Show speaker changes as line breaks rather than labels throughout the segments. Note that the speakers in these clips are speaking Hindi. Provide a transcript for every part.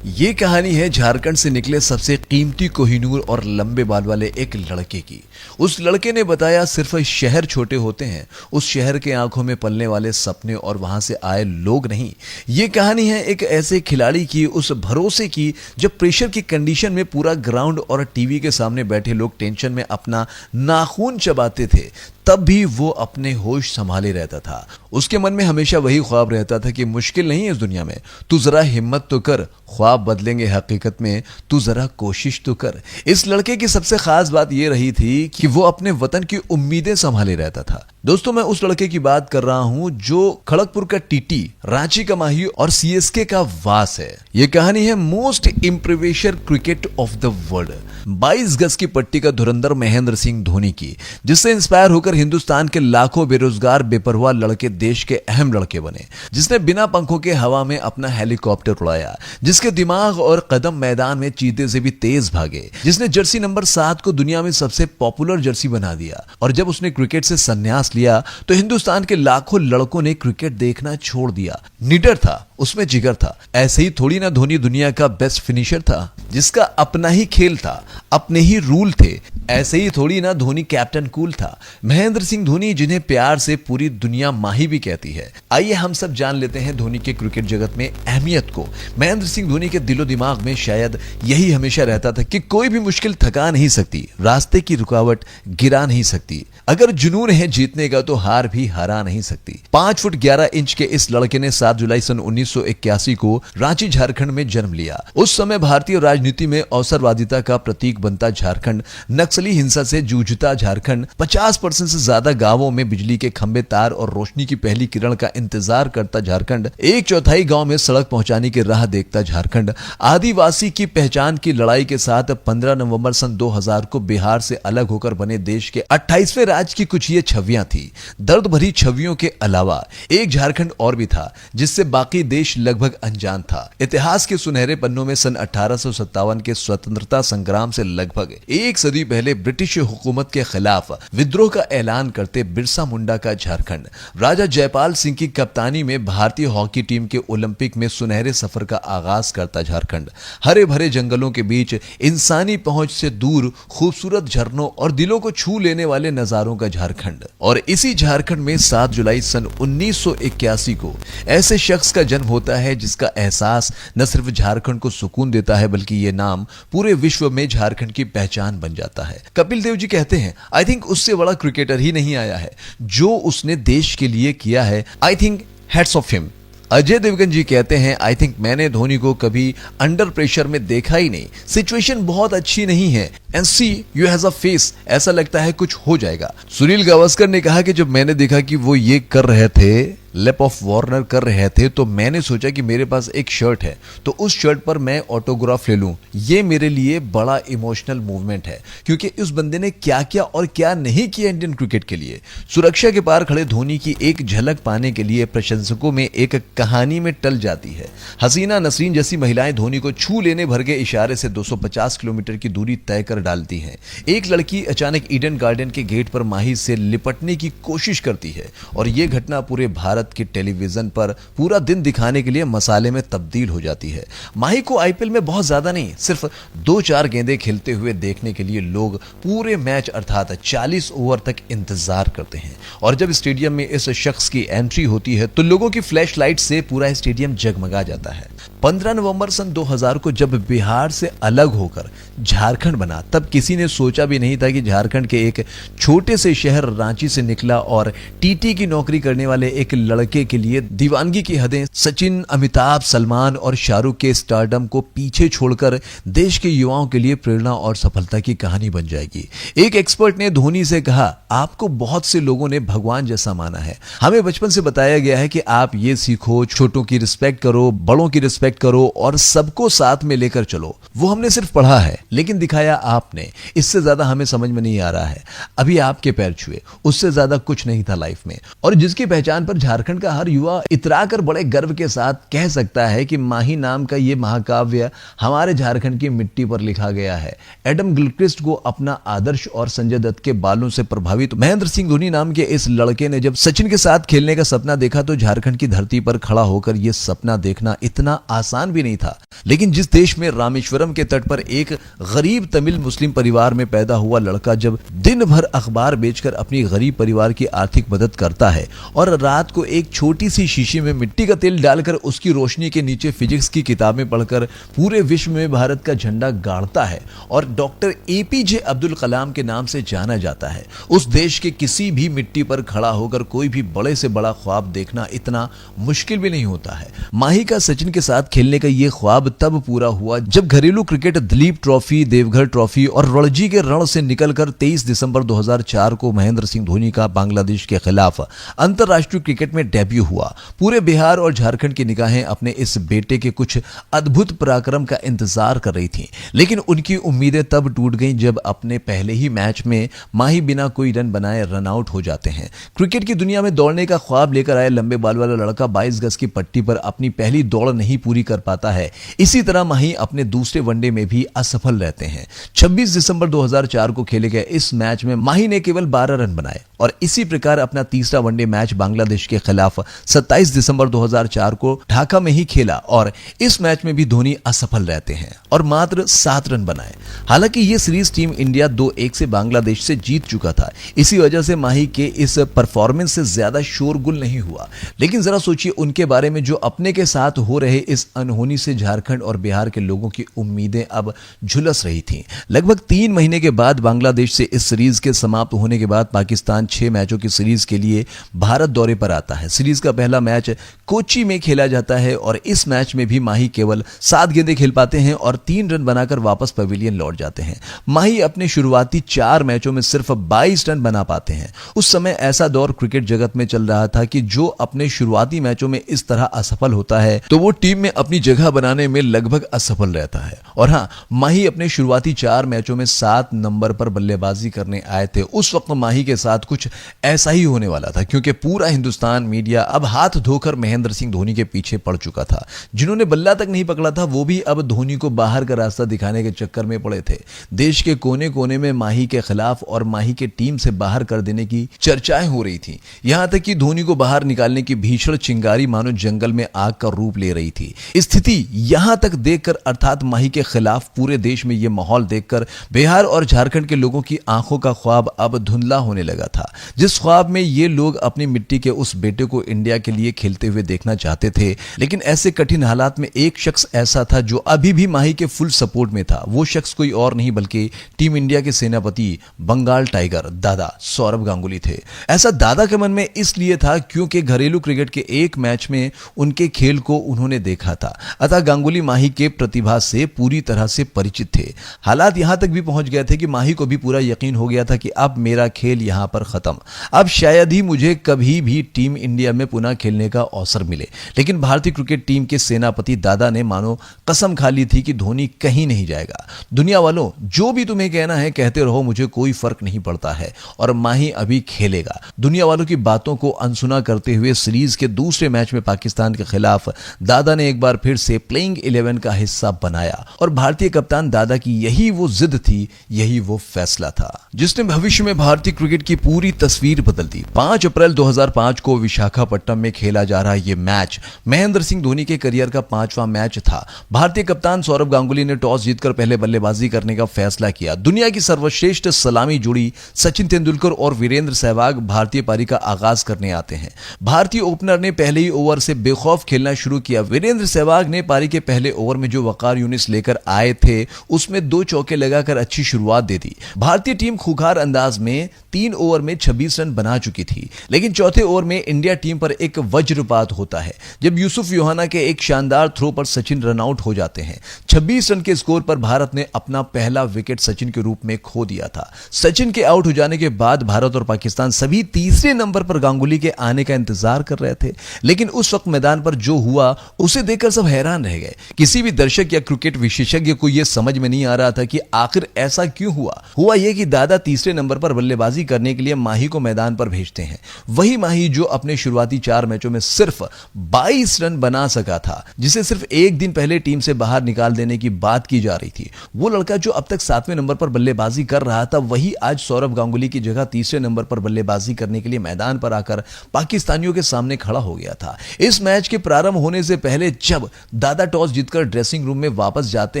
ये कहानी है झारखंड से निकले सबसे कीमती कोहिनूर और लंबे बाल वाले एक लड़के की। उस लड़के ने बताया सिर्फ शहर छोटे होते हैं, उस शहर के आंखों में पलने वाले सपने और वहां से आए लोग नहीं। ये कहानी है एक ऐसे खिलाड़ी की, उस भरोसे की जब प्रेशर की कंडीशन में पूरा ग्राउंड और टीवी के सामने बैठे लोग टेंशन में अपना नाखून चबाते थे, तब भी वो अपने होश संभाले रहता था। उसके मन में हमेशा वही ख्वाब रहता था कि मुश्किल नहीं है इस दुनिया में, तू जरा हिम्मत तो कर, ख्वाब बदलेंगे हकीकत में, तू जरा कोशिश तो कर। इस लड़के की सबसे खास बात यह रही थी कि वो अपने वतन की उम्मीदें संभाले रहता था। दोस्तों, मैं उस लड़के की बात कर रहा हूं जो खड़गपुर का टीटी, रांची का माही और सीएसके का वास है। यह कहानी है most improviser cricket of the world, 22 गज की पट्टी का धुरंधर महेंद्र सिंह धोनी की, जिससे इंस्पायर होकर हिंदुस्तान के लाखों बेरोजगार बेपरवाह लड़के देश के अहम लड़के बने, जिसने बिना पंखों के हवा में अपना हेलीकॉप्टर उड़ाया, जिसके दिमाग और कदम मैदान में चीते से भी तेज भागे, जिसने जर्सी नंबर 7 को दुनिया में सबसे पॉपुलर जर्सी बना दिया। और जब उसने क्रिकेट से संन्यास लिया तो हिंदुस्तान के लाखों लड़कों ने क्रिकेट देखना छोड़ दिया। निडर था, उसमें जिगर था। ऐसे ही थोड़ी ना धोनी दुनिया का बेस्ट फिनिशर था जिसका अपना ही खेल था, अपने ही रूल थे। ऐसे ही थोड़ी ना धोनी कैप्टन कूल था। महेंद्र सिंह धोनी, जिन्हें प्यार से पूरी दुनिया माही भी कहती है। आइए हम सब जान लेते हैं धोनी के क्रिकेट जगत में अहमियत को। महेंद्र सिंह धोनी के दिलो दिमाग में शायद यही हमेशा रहता था कि कोई भी मुश्किल थका नहीं सकती, रास्ते की रुकावट गिरा नहीं सकती। अगर जुनून है जीतने का तो हार भी हरा नहीं सकती। 5 फुट 11 इंच के इस लड़के ने 7 जुलाई सन 1981 को रांची झारखंड में जन्म लिया। उस समय भारतीय राजनीति में अवसरवादिता का प्रतीक बनता झारखंड, नक्सली हिंसा से जूझता झारखंड, 50% से ज्यादा गांवों में बिजली के खंभे, तार और रोशनी की पहली किरण का इंतजार करता झारखंड, 1/4 गांव में सड़क पहुंचाने की राह देखता झारखंड, आदिवासी की पहचान की लड़ाई के साथ 15 नवंबर सन 2000 को बिहार से अलग होकर बने देश के 28वें राज्य की कुछ ये छवियां थी। दर्द भरी छवियों के अलावा एक झारखंड और भी था जिससे बाकी देश लगभग अनजान था। इतिहास के सुनहरे पन्नों में सन 1857 के स्वतंत्रता संग्राम से लगभग एक सदी पहले ब्रिटिश हुकूमत के खिलाफ विद्रोह का ऐलान करते बिरसा मुंडा का झारखंड, राजा जयपाल सिंह की कप्तानी में भारतीय हॉकी टीम के ओलंपिक में सुनहरे सफर का आगाज करता झारखंड, हरे भरे जंगलों के बीच इंसानी पहुंच से दूर खूबसूरत झरनों और दिलों को छू लेने वाले नजारों का झारखंड। और इसी झारखंड में 7 जुलाई सन 1981 को ऐसे शख्स का जन्म होता है जिसका एहसास न सिर्फ झारखंड को सुकून देता है बल्कि ये नाम पूरे विश्व में झारखंड की पहचान बन जाता है। कपिल देव जी कहते हैं, आई थिंक उससे बड़ा क्रिकेटर ही नहीं आया है जो उसने देश के लिए किया है। I think hats off him. Ajay Devgan ji कहते हैं, आई थिंक मैंने धोनी को कभी अंडर प्रेशर में देखा ही नहीं। सिचुएशन बहुत अच्छी नहीं है and see you has a face, ऐसा लगता है कुछ हो जाएगा। सुनील गावस्कर ने कहा कि जब मैंने देखा कि वो ये कर रहे थे, लैप ऑफ वार्नर कर रहे थे, तो मैंने सोचा कि मेरे पास एक शर्ट है तो उस शर्ट पर मैं ऑटोग्राफ ले लूं। ये मेरे लिए बड़ा इमोशनल मूवमेंट है क्योंकि उस बंदे ने क्या किया और क्या नहीं किया इंडियन क्रिकेट के लिए। सुरक्षा के पार खड़े धोनी की एक झलक पाने के लिए प्रशंसकों में एक कहानी में टल जाती है। हसीना नसरीन जैसी महिलाएं धोनी को छू लेने भर के इशारे से 250 किलोमीटर की दूरी तय कर डालती हैं। एक लड़की अचानक ईडन गार्डन के गेट पर माही से लिपटने की कोशिश करती है और यह घटना पूरे भारत के टेलीविजन पर पूरा दिन दिखाने के लिए मसाले में तब्दील हो जाती है। माही को आईपीएल में बहुत ज्यादा नहीं, सिर्फ 2-4 गेंदें खेलते हुए देखने के लिए लोग पूरे मैच अर्थात 40 ओवर तक इंतजार करते हैं। और जब स्टेडियम में इस शख्स की एंट्री होती है तो लोगों की फ्लैश लाइट से पूरा स्टेडियम जगमगा जाता है। 15 नवंबर सन 2000 को जब बिहार से अलग होकर झारखंड बना, तब किसी ने सोचा भी नहीं था कि झारखंड के एक छोटे से शहर रांची से निकला और टीटी की नौकरी करने वाले एक लड़के के लिए दीवानगी की हदें सचिन, अमिताभ, सलमान और शाहरुख के स्टारडम को पीछे छोड़कर देश के युवाओं के लिए प्रेरणा और सफलता की कहानी बन जाएगी। एक एक्सपर्ट ने धोनी से कहा, आपको बहुत से लोगों ने भगवान जैसा माना है। हमें बचपन से बताया गया है कि आप ये सीखो, छोटों की रिस्पेक्ट करो, बड़ों की रिस्पेक्ट करो और सबको साथ में लेकर चलो। वो हमने सिर्फ पढ़ा है लेकिन दिखाया आपने। इससे ज्यादा हमें समझ में नहीं आ रहा है। अभी आपके पैर छुए, उससे ज्यादा कुछ नहीं था लाइफ में। और जिसकी पहचान पर झारखंड का हर युवा इतराकर बड़े गर्व के साथ कह सकता है कि माही नाम का ये महाकाव्य हमारे झारखंड की मिट्टी पर लिखा गया है। एडम गिलक्रिस्ट को अपना आदर्श और संजय दत्त के बालों से प्रभावित महेंद्र सिंह धोनी नाम के इस लड़के ने जब सचिन के साथ खेलने का सपना देखा तो झारखंड की धरती पर खड़ा होकर यह सपना देखना इतना आसान भी नहीं था। लेकिन जिस देश में रामेश्वरम के तट पर एक गरीब तमिल मुस्लिम परिवार में पैदा हुआ लड़का जब दिन भर अखबार बेचकर अपनी गरीब परिवार की आर्थिक मदद करता है और रात को एक छोटी सी शीशी में मिट्टी का तेल डालकर उसकी रोशनी के नीचे फिजिक्स की किताबें पढ़कर पूरे विश्व में भारत का झंडा गाड़ता है और डॉक्टर एपीजे अब्दुल कलाम के नाम से जाना जाता है, उस देश के किसी भी मिट्टी पर खड़ा होकर कोई भी बड़े से बड़ा ख्वाब देखना इतना मुश्किल भी नहीं होता है। माही का सचिन के साथ खेलने का यह ख्वाब तब पूरा हुआ जब घरेलू cricket Dilip trophy, Deoghar trophy और रणजी के रण से निकलकर 23 दिसंबर 2004 को महेंद्र सिंह धोनी का बांग्लादेश के खिलाफ अंतरराष्ट्रीय क्रिकेट में डेब्यू हुआ। पूरे बिहार और झारखंड की निगाहें अपने इस बेटे के कुछ अद्भुत पराक्रम का इंतजार कर रही थीं, लेकिन उनकी उम्मीदें तब टूट गईं जब अपने पहले ही मैच में माही बिना कोई रन बनाए रन आउट हो जाते हैं। क्रिकेट की दुनिया में दौड़ने का ख्वाब लेकर आए लंबे बाल वाला लड़का 22 गज की पट्टी पर अपनी पहली दौड़ नहीं पूरी कर पाता है। इसी तरह माही अपने दूसरे वनडे में भी असफल रहते हैं। 26 दिसंबर 2004 को खेले गए इस मैच में माही ने केवल 12 रन बनाए और इसी प्रकार अपना तीसरा वनडे मैच बांग्लादेश के खिलाफ 27 दिसंबर 2004 को ढाका में ही खेला और इस मैच में भी धोनी असफल रहते हैं और मात्र 7 रन बनाए। हालांकि यह सीरीज टीम इंडिया 2-1 से बांग्लादेश से जीत चुका था। इसी वजह से माही के इस परफॉर्मेंस से ज्यादा शोरगुल नहीं हुआ। लेकिन जरा सोचिए उनके बारे में जो अपने के साथ हो रहे इस अनहोनी से झारखंड और बिहार के लोगों की उम्मीदें अब झुलस रही थीं। लगभग 3 महीने के बाद बांग्लादेश से इस सीरीज के समाप्त होने के बाद पाकिस्तान 6 मैचों की सीरीज के लिए भारत दौरे पर आता है। सीरीज का पहला मैच कोच्चि में खेला जाता है और इस मैच में भी माही केवल 7 गेंदें खेल पाते हैं और 3 रन बनाकर वापस पवेलियन लौट जाते हैं। माही अपने शुरुआती 4 मैचों में सिर्फ 22 रन बना पाते हैं। उस समय ऐसा दौर क्रिकेट जगत में चल रहा था कि जो अपने शुरुआती मैचों में इस तरह असफल होता है तो वो टीम में अपनी जगह बनाने में लगभग असफल रहता है। और हां, माही अपने शुरुआती 4 मैचों में 7 नंबर पर बल्लेबाजी करने आए थे। उस वक्त माही के साथ कुछ ऐसा ही होने वाला था क्योंकि पूरा हिंदुस्तान मीडिया अब हाथ धोकर महेंद्र सिंह धोनी के पीछे पड़ चुका था। जिन्होंने बल्ला तक नहीं पकड़ा था वो भी अब धोनी को बाहर का रास्ता दिखाने के चक्कर में पड़े थे। देश के कोने कोने में माही के खिलाफ और माही के टीम से बाहर कर देने की चर्चाएं हो रही थी। यहां तक कि धोनी को बाहर निकालने की भीषण चिंगारी मानो जंगल में आग का रूप ले रही थी। स्थिति यहां तक देखकर अर्थात माही के खिलाफ पूरे देश में यह माहौल देखकर बिहार और झारखंड के लोगों की आंखों का ख्वाब अब धुंधला होने लगा था। जिस ख्वाब में ये लोग अपनी मिट्टी के उस बेटे को इंडिया के लिए खेलते हुए देखना चाहते थे, लेकिन ऐसे कठिन हालात में एक शख्स ऐसा था जो अभी भी माही के फुल सपोर्ट में था। वो शख्स कोई और नहीं बल्कि टीम इंडिया के सेनापति बंगाल टाइगर दादा सौरभ गांगुली थे। ऐसा दादा के मन में इसलिए था क्योंकि घरेलू क्रिकेट के एक मैच में उनके खेल को उन्होंने देखा था। अतः गांगुली माही के प्रतिभा से पूरी तरह से परिचित थे। हालात यहां तक भी पहुंच गए थे कि माही को भी पूरा यकीन हो गया था कि अब मेरा खेल यहां पर खत्म, अब शायद ही मुझे कभी भी टीम इंडिया में पुनः खेलने का अवसर मिले। लेकिन भारतीय क्रिकेट टीम के सेनापति दादा ने मानो कसम खा ली थी कि धोनी कहीं नहीं जाएगा। दुनिया वालों, जो भी तुम्हें कहना है कहते रहो, मुझे कोई फर्क नहीं पड़ता है और माही अभी खेलेगा। दुनिया वालों की बातों को अनसुना करते हुए सीरीज के दूसरे मैच में पाकिस्तान के खिलाफ दादा ने एक बार फिर से प्लेइंग 11 का हिस्सा बनाया और भारतीय कप्तान दादा की यही वो जिद थी, यही वो फैसला था जिसने भविष्य में भारतीय क्रिकेट की पूरी तस्वीर बदल दी। 5 अप्रैल 2005 को विशाखापट्टनम में खेला जा रहा यह मैच महेंद्र सिंह धोनी के करियर का 5वां मैच था। भारतीय कप्तान सौरभ गांगुली ने टॉस जीतकर पहले बल्लेबाजी करने का फैसला किया। दुनिया की सर्वश्रेष्ठ सलामी जोड़ी सचिन तेंदुलकर और वीरेंद्र सहवाग भारतीय पारी का आगाज करने आते हैं। भारतीय ओपनर ने पहले ही ओवर से बेखौफ खेलना शुरू किया। वीरेंद्र सहवाग ने पारी के पहले ओवर में जो वकार यूनिस लेकर आए थे उसमें 2 चौके लगाकर अच्छी शुरुआत दे दी। भारतीय टीम खूंखार अंदाज में 3 ओवर में 26 रन बना चुकी थी, लेकिन चौथे ओवर में इंडिया टीम पर एक वज्रपात होता है जब यूसुफ योहाना के एक शानदार थ्रो पर सचिन रन आउट हो जाते हैं। 26 रन के स्कोर पर भारत ने अपना पहला विकेट सचिन के रूप में खो दिया था। सचिन के आउट हो जाने के बाद भारत और पाकिस्तान सभी तीसरे नंबर पर गांगुली के आने का इंतजार कर रहे थे, लेकिन उस वक्त मैदान पर जो हुआ उसे देखकर सब हैरान रह गए। किसी भी दर्शक या क्रिकेट विशेषज्ञ को यह समझ में नहीं आ रहा था कि आखिर ऐसा क्यों हुआ यह कि दादा तीसरे नंबर पर बल्लेबाजी करने के लिए माही को मैदान पर भेजते हैं। वही माही जो अपने शुरुआती 4 मैचों में सिर्फ 22 रन बना सका था, जिसे सिर्फ एक दिन पहले टीम से बाहर निकाल देने की बात की जा रही थी। वो लड़का जो अब तक 7वें नंबर पर बल्लेबाजी कर रहा था, वही आज सौरभ गांगुली की जगह तीसरे नंबर पर बल्लेबाजी करने के लिए मैदान पर आकर पाकिस्तानियों के सामने खड़ा हो गया था। इस मैच के प्रारंभ होने से पहले जब दादा टॉस जीतकर ड्रेसिंग रूम में वापस जाते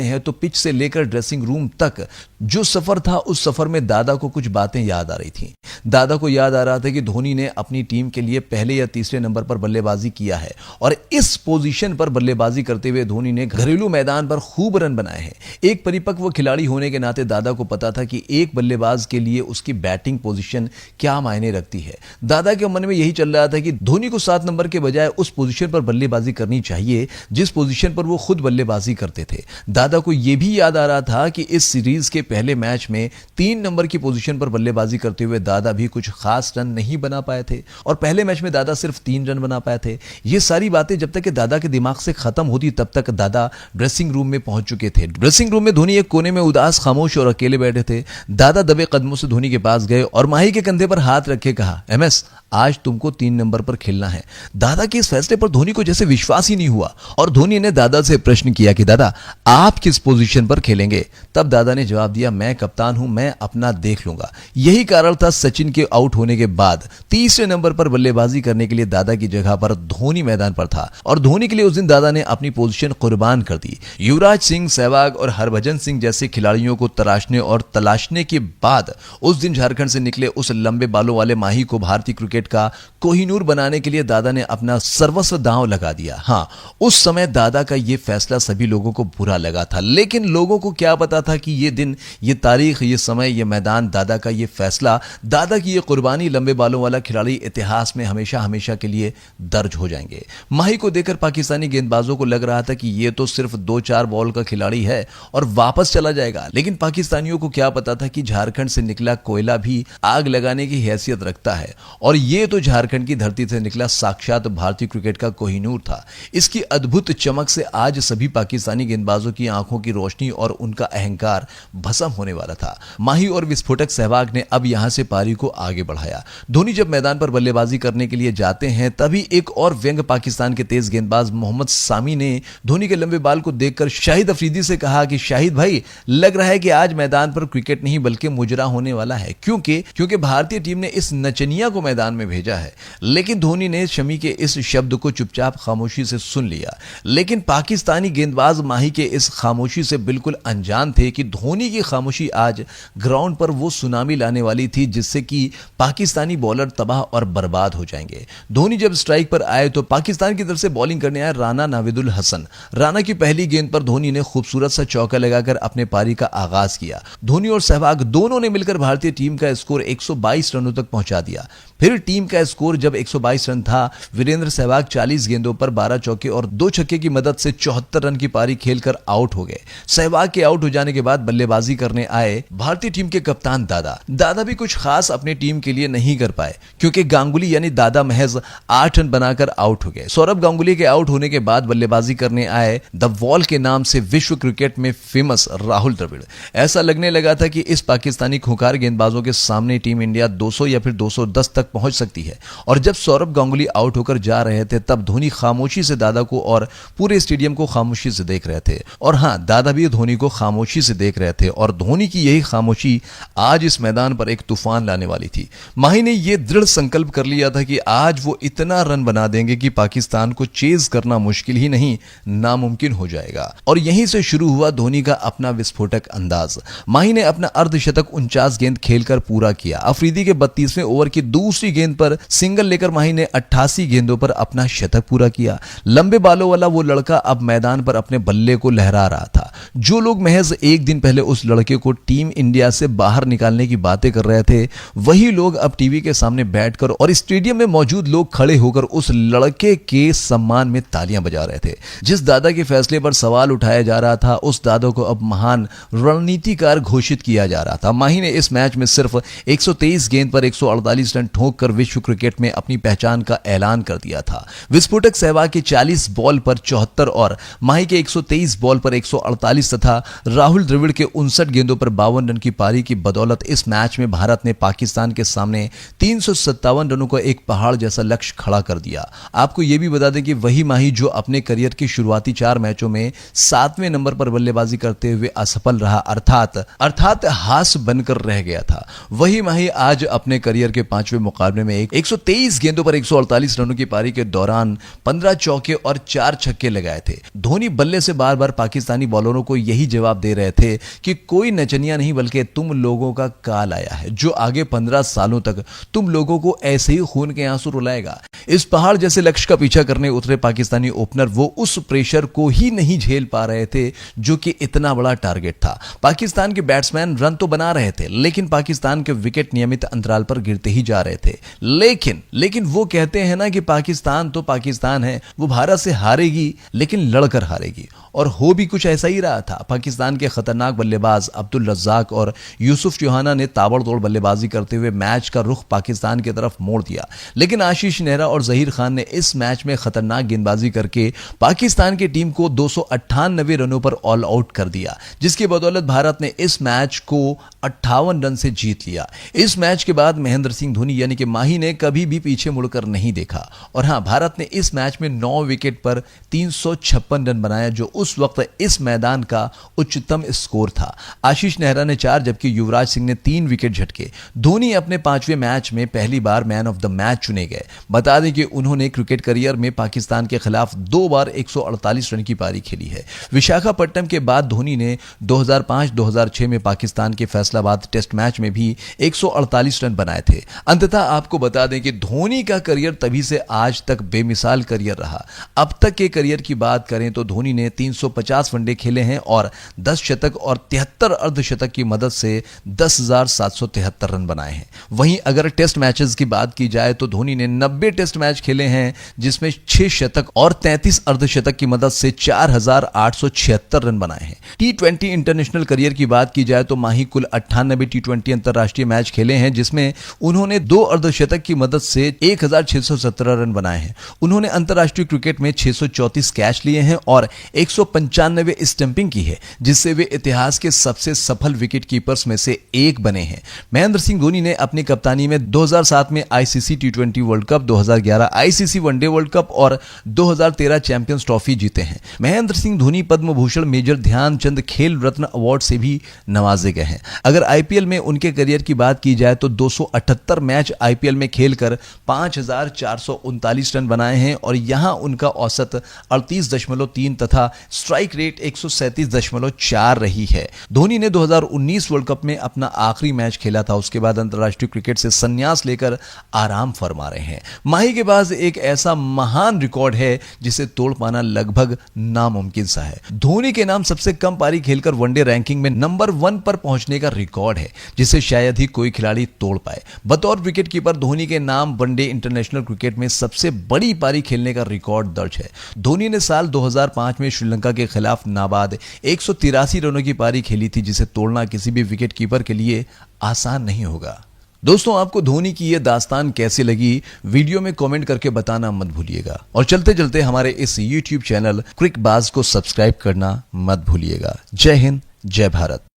हैं तो पिच से लेकर ड्रेसिंग रूम तक जो सफर था, उस सफर में दादा को कुछ बातें याद आ रही थी। दादा को याद आ रहा था कि धोनी ने अपनी टीम के लिए पहले या तीसरे नंबर पर बल्लेबाजी किया है और इस पोजीशन पर बल्लेबाजी करते हुए धोनी ने घरेलू मैदान पर खूब रन बनाए हैं। एक परिपक्व खिलाड़ी होने के नाते दादा को पता था कि एक बल्लेबाज के लिए उसकी बैटिंग पोजीशन क्या मायने रखती है। दादा के मन में यही चल रहा था कि धोनी को 7 नंबर के बजाय उस पोजीशन पर बल्लेबाजी करनी चाहिए जिस पोजीशन पर वो खुद बल्लेबाजी करते थे। दादा को यह भी याद आ रहा था कि इस सीरीज के पहले मैच में 3 नंबर की पोजीशन पर बल्लेबाजी करते हुए दादा भी कुछ खास रन नहीं बना पाए थे और पहले मैच में दादा सिर्फ 3 रन बना पाए थे। ये सारी बातें जब तक कि दादा के दिमाग से खत्म होती तब तक दादा ड्रेसिंग रूम में पहुंच चुके थे। ड्रेसिंग रूम में धोनी एक कोने में उदास, खामोश और अकेले बैठे थे। दादा दबे कदमों से धोनी के पास गए और माही के कंधे पर हाथ रखे कहा, एमएस आज तुमको 3 नंबर पर खेलना है। दादा के इस फैसले पर धोनी को जैसे विश्वास ही नहीं हुआ और धोनी ने दादा से प्रश्न किया कि दादा आप किस पोजीशन पर खेलेंगे। तब दादा ने जवाब दिया, मैं कप्तान हूं, मैं अपना देख लूंगा। यही कारण था सचिन के आउट होने के बाद तीसरे नंबर पर बल्लेबाजी करने के लिए दादा की जगह पर धोनी मैदान पर था और धोनी के लिए उस दिन दादा ने अपनी पोजीशन कुर्बान कर दी। युवराज सिंह, सहवाग और हरभजन सिंह जैसे खिलाड़ियों को तराशने और तलाशने के बाद उस दिन झारखंड से निकले उस लंबे बालों वाले माही को भारतीय क्रिकेट का कोहिनूर बनाने के लिए दादा ने अपना सर्वस्व दांव लगा दिया। हां, उस समय दादा का यह फैसला सभी लोगों को बुरा लगा था, लेकिन लोगों को क्या पता था कि यह दिन, यह तारीख, यह समय, यह मैदान, दादा का यह फैसला, दादा की यह कुर्बानी, लंबे बालों वाला खिलाड़ी इतिहास में हमेशा हमेशा के लिए दर्ज हो जाएंगे। माही को देखकर पाकिस्तानी गेंदबाजों को लग रहा था कि यह तो सिर्फ 2-4 बॉल का खिलाड़ी है और वापस चला जाएगा, लेकिन पाकिस्तानियों को क्या पता था कि झारखंड से निकला कोयला भी आग लगाने की हैसियत रखता है और यह तो झारखंड की धरती से निकला साक्षात भारतीय क्रिकेट का कोहिनूर था। इसकी अद्भुत चमक से आज सभी पाकिस्तानी गेंदबाजों की आंखों की रोशनी और उनका अहंकार भस्म होने वाला था। माही और विस्फोटक सहवाग ने अब यहां से पारी को आगे बढ़ाया। धोनी जब मैदान पर बल्लेबाजी करने के लिए जाते हैं तभी एक और व्यंग पाकिस्तान के तेज गेंदबाज मोहम्मद सामी ने धोनी के लंबे बाल को देखकर शाहिद अफरीदी से कहा कि शाहिद भाई, लग रहा है कि आज मैदान पर क्रिकेट नहीं बल्कि मुजरा होने वाला है, क्योंकि भारतीय टीम ने इस नचनिया को मैदान में भेजा है। लेकिन धोनी ने शमी के इस शब्द को चुपचाप खामोशी से सुन लिया, लेकिन पाकिस्तानी गेंदबाज माही के इस खामोशी से बिल्कुल अनजान थे कि धोनी की खामोशी आज ग्राउंड पर वो सुनामी लाने वाली थी जिससे कि पाकिस्तानी बॉलर तबाह और बर्बाद हो जाएंगे। धोनी जब स्ट्राइक पर आए तो पाकिस्तान की तरफ से बॉलिंग करने आए राना नाविदुल हसन। राना की पहली गेंद पर धोनी ने खूबसूरत सा चौका लगाकर अपने पारी का आगाज किया। धोनी और सहवाग दोनों ने मिलकर भारतीय टीम का स्कोर 122 रनों तक पहुंचा दिया। फिर टीम का स्कोर जब 122 रन था, वीरेंद्र सहवाग 40 गेंदों पर 12 चौके और 2 छक्के की मदद से 74 रन की पारी खेलकर आउट हो गए। सहवाग के आउट हो जाने के बाद बल्लेबाजी करने आए भारतीय टीम के कप्तान दादा भी कुछ खास अपनी टीम के लिए नहीं कर पाए क्योंकि गांगुली यानी दादा महज 8 रन बनाकर आउट हो गए। सौरभ गांगुली के आउट होने के बाद बल्लेबाजी करने आए द वॉल के नाम से विश्व क्रिकेट में फेमस राहुल द्रविड़। ऐसा लगने लगा था कि इस पाकिस्तानी खूंखार गेंदबाजों के सामने टीम इंडिया 200 या फिर 210 तक पहुंच सकती है। और जब सौरभ गांगुली आउट होकर जा रहे थे तब धोनी खामोशी से दादा को और पूरे स्टेडियम को खामोशी से देख रहे थे। और हां, दादा भी धोनी को खामोशी से देख रहे थे और धोनी की यही खामोशी आज इस मैदान पर एक तूफान लाने वाली थी। माही ने यह दृढ़ संकल्प कर लिया था कि आज वो इतना रन बना देंगे कि पाकिस्तान को चेज करना मुश्किल ही नहीं, नामुमकिन हो जाएगा। और यहीं से शुरू हुआ धोनी का अपना विस्फोटक अंदाज। माही ने अपना अर्धशतक 49 गेंद खेलकर पूरा किया। अफरीदी के 32वें ओवर की दूसरी गेंद पर सिंगल लेकर माही ने 88 गेंदों पर अपना शतक पूरा किया। लंबे बालों वाला वो लड़का अब मैदान पर अपने बल्ले को लहरा रहा था। जो लोग महज एक दिन पहले उस लड़के को टीम इंडिया से बाहर निकालने की बातें कर रहे थे, वही लोग अब टीवी के सामने बैठकर और स्टेडियम में मौजूद लोग खड़े होकर उस लड़के के सम्मान में तालियां बजा रहे थे। जिस दादा के फैसले पर सवाल उठाया जा रहा था, उस दादा को अब महान रणनीतिकार घोषित किया जा रहा था। माही ने इस मैच में सिर्फ 123 गेंद पर 148 रन ठोककर विश्व क्रिकेट में अपनी पहचान का ऐलान कर दिया था। विस्फोटक सहवाग के 40 बॉल पर 74 और माही के 123 बॉल पर 148 तथा राहुल द्रविड़ के 59 गेंदों पर 52 रन की पारी की बदौलत इस मैच में भारत ने पाकिस्तान के सामने 357 रनों का एक पहाड़ जैसा लक्ष्य खड़ा कर दिया। आपको यह भी बता दें कि वही माही जो अपने करियर के शुरुआती 4 मैचों में 7वें नंबर पर बल्लेबाजी करते हुए असफल रहा, अर्थात हास बनकर रह गया था, वही माही आज अपने करियर के 5वें मुकाबले मुकाबले में 123 गेंदों पर 148 रनों की पारी के दौरान 15 चौके और 4 छक्के लगाए थे। धोनी बल्ले से बार बार पाकिस्तानी बॉलरों को यही जवाब दे रहे थे कि कोई नचनिया नहीं बल्कि तुम लोगों का काल आया है, जो आगे 15 सालों तक तुम लोगों को ऐसे ही खून के आंसू रुलाएगा। इस पहाड़ जैसे लक्ष्य का पीछा करने उतरे पाकिस्तानी ओपनर वो उस प्रेशर को ही नहीं झेल पा रहे थे जो कि इतना बड़ा टारगेट था। पाकिस्तान के बैट्समैन रन तो बना रहे थे, लेकिन पाकिस्तान के विकेट नियमित अंतराल पर गिरते ही जा रहे थे। लेकिन वो कहते हैं ना कि पाकिस्तान तो पाकिस्तान है, वो भारत से हारेगी लेकिन लड़कर हारेगी, और हो भी कुछ ऐसा ही रहा था। पाकिस्तान के खतरनाक बल्लेबाज अब्दुल रज्जाक और यूसुफ चौहाना ने ताबड़तोड़ बल्लेबाजी करते हुए मैच का रुख पाकिस्तान की तरफ मोड़ दिया, लेकिन आशीष नेहरा और जहीर खान ने इस मैच में खतरनाक गेंदबाजी करके पाकिस्तान की टीम को 298 रनों पर ऑल आउट कर दिया, जिसकी बदौलत भारत ने इस मैच को 58 रन से जीत लिया। इस मैच के बाद महेंद्र सिंह धोनी यानी कि माही ने कभी भी पीछे मुड़कर नहीं देखा, और हां, भारत ने इस मैच में 9 विकेट पर 356 रन बनाया, जो उस वक्त इस मैदान का उच्चतम स्कोर था। आशीष नेहरा ने 4 जबकि युवराज सिंह ने 3 विकेट झटके। धोनी अपने 5वें मैच में पहली बार मैन ऑफ द मैच चुने गए। बता दें कि उन्होंने क्रिकेट करियर में पाकिस्तान के खिलाफ 2 बार 148 रन की पारी खेली है। विशाखापट्टनम के बाद धोनी ने 2005-2006 में पाकिस्तान के फैसलाबाद टेस्ट मैच में भी 148 रन बनाए थे। अंततः आपको बता दें कि धोनी का करियर तभी से आज तक बेमिसाल करियर रहा। अब तक के करियर की बात करें तो धोनी ने 350 वनडे खेले हैं और 10 शतक और 73 अर्धशतक की मदद से 10,773 रन बनाए हैं। वहीं अगर टेस्ट मैचेस की बात की जाए तो धोनी ने 90 टेस्ट मैच खेले हैं, जिसमें 6 शतक और 33 अर्धशतक की मदद से 4,876 रन बनाए हैं। T20 इंटरनेशनल करियर की बात की जाए तो माही कुल 98 T20 अंतरराष्ट्रीय मैच खेले हैं, जिसमें उन्होंने 2 अर्धशतक की मदद से 1,617 रन बनाए हैं। उन्होंने अंतरराष्ट्रीय क्रिकेट में 634 कैच लिए हैं और 195 स्टंपिंग की है, जिससे वे इतिहास के सबसे सफल विकेट कीपर्स में से एक बने हैं। महेंद्र सिंह धोनी ने अपनी कप्तानी में 2007 में ICC T20 world cup, 2011 ICC one day world cup और 2013 चैंपियंस ट्रॉफी जीते हैं। महेंद्र सिंह धोनी पद्म भूषण, मेजर ध्यानचंद खेल रत्न अवार्ड से भी नवाजे गए हैं। अगर आईपीएल में उनके करियर की बात की जाए तो 278 मैच आईपीएल में खेलकर 5,439 रन बनाए हैं, और यहां उनका औसत 38.3 तथा स्ट्राइक रेट 137.4 रही है। धोनी ने 2019 वर्ल्ड कप में अपना आखिरी मैच खेला था, उसके बाद अंतरराष्ट्रीय क्रिकेट से संन्यास लेकर आराम फरमा रहे हैं। माही के पास एक ऐसा महान रिकॉर्ड है जिसे तोड़ पाना लगभग नामुमकिन सा है। धोनी के नाम सबसे कम पारी खेलकर वनडे रैंकिंग में नंबर 1 पर पहुंचने का रिकॉर्ड है, जिसे शायद ही कोई खिलाड़ी तोड़ पाए। बतौर विकेटकीपर धोनी के नाम वनडे इंटरनेशनल क्रिकेट में सबसे बड़ी पारी खेलने का रिकॉर्ड दर्ज है। धोनी ने साल 2005 में श्रीलंका के खिलाफ नाबाद 183 रनों की पारी खेली थी, जिसे तोड़ना किसी भी विकेटकीपर के लिए आसान नहीं होगा। दोस्तों, आपको धोनी की यह दास्तान कैसी लगी, वीडियो में कमेंट करके बताना मत भूलिएगा, और चलते चलते हमारे इस YouTube चैनल क्रिकबाज को सब्सक्राइब करना मत भूलिएगा। जय हिंद, जय भारत।